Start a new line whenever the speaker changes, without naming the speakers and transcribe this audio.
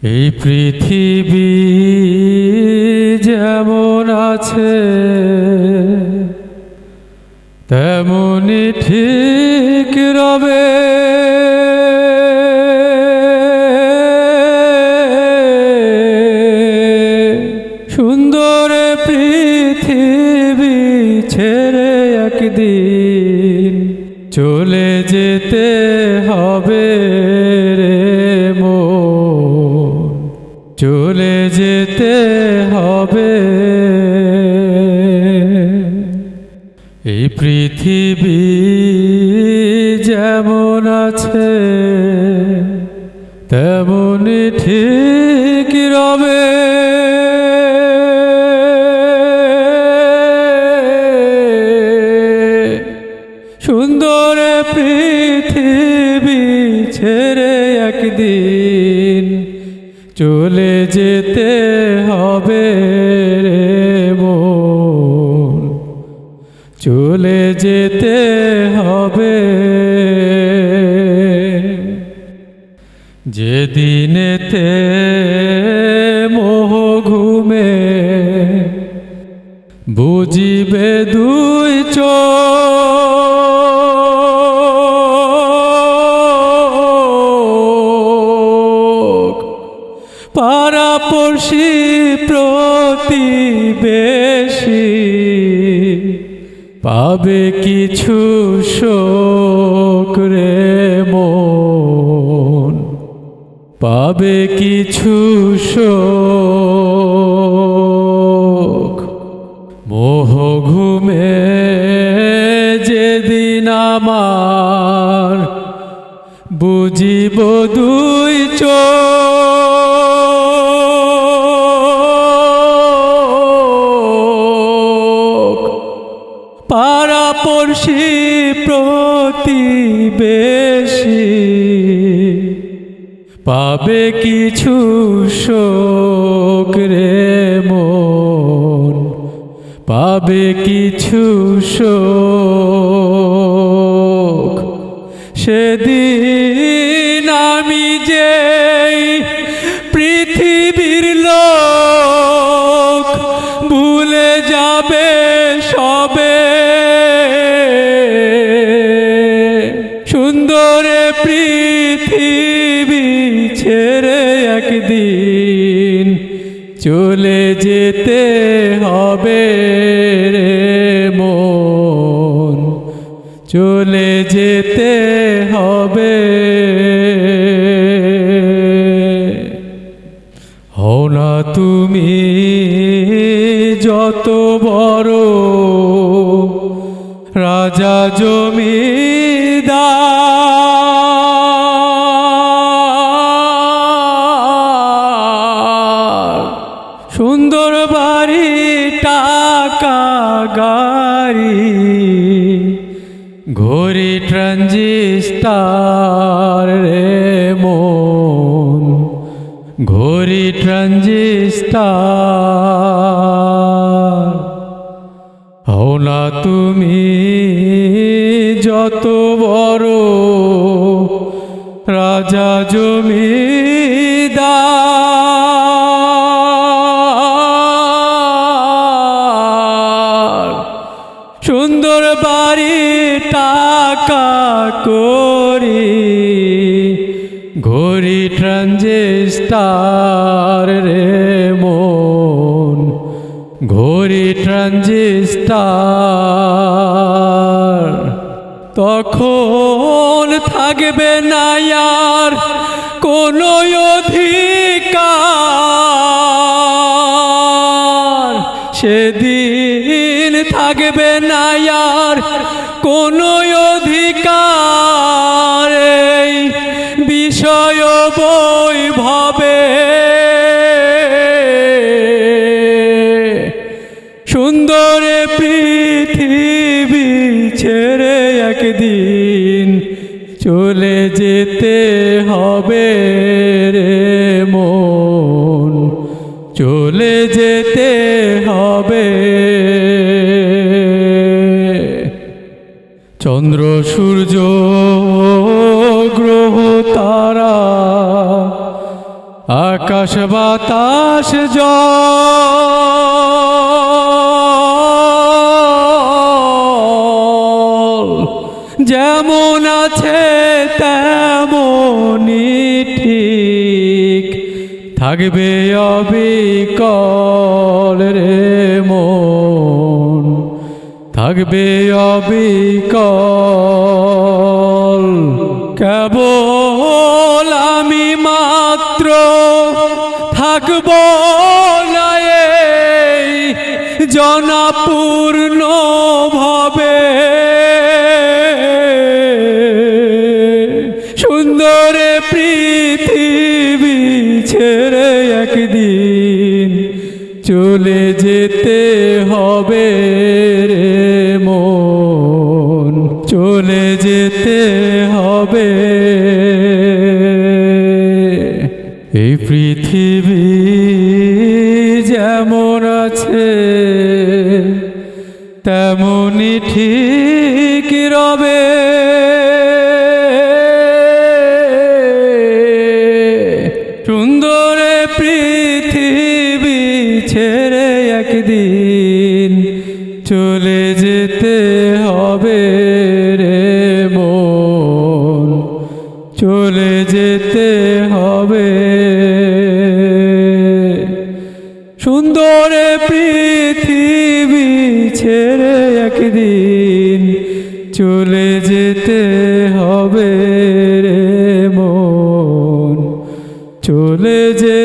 এই পৃথিবী যেমন আছে তেমনি ঠিক রবে। সুন্দর পৃথিবী ছেড়ে একদিন চলে যেতে হবে রে মন, চলে যেতে হবে। এই পৃথিবী যেমন আছে তেমনি ঠিক রবে। সুন্দর পৃথিবী ছেড়ে একদিন চলে যেতে হবে রে মন, চলে যেতে হবে। যেদিনেতে মোহ ঘুমে বুঝিবে দুই চোখ, পাড়াপড়শি প্রতিবেশী পাবে কিছু শোক রে মন, পাবে কিছু শোক। মোহ ঘুমে যেদিন আমার বুঝিব দুই চোখ, পাড়াপড়শি প্রতিবেশী পাবে কিছু শোক রে মন, পাবে কিছু শোক। সেদিন আমি যে পৃথিবীর লোক ভুলে যাবে সবে। সুন্দর পৃথিবী ছেড়ে একদিন চলে যেতে হবে রে মন, চলে যেতে হবে। হও না তুমি যত বড় রাজা জমিদার, সুন্দর বাড়ি টাকা গাড়ি ঘড়ি ট্রানজিস্টার রে মন, ঘড়ি ট্রানজিস্টার। হও না তুমি যত বড় রাজা জমিদার, সুন্দর বাড়ি টাকা করি ঘড়ি ট্রানজিস্টার রে মন, ঘড়ি ট্রানজিস্টার। তখন থাকবে না আর কোনো অধিকার, সেদিন থাকবে না আর কোনো অধিকার এই বিষয় বৈভবে। সুন্দর পৃথিবী ছেড়ে একদিন চলে যেতে হবে রে মন, চলে যেতে হবে। চন্দ্র সূর্য গ্রহ তারা আকাশ আকাশ বাতাস জল যেমন আছে তেমনি ঠিক থাকবে অবিকল রে মন, থাকবে অবিকল। কেবল আমি মাত্র থাকব না এই জনপূর্ণ ভাবে, সুন্দর পৃথিবী ছেড়ে একদিন চলে যেতে হবে রে মন, চলে যেতে হবে। এই পৃথিবী যেমন আছে তেমনি ঠিক রবে, সুন্দর পৃথিবী ছেড়ে একদিন চলে যেতে হবে রে মন, চলে যেতে হবে। সুন্দর পৃথিবী ছেড়ে একদিন চলে যেতে হবে রে মন, চলে যে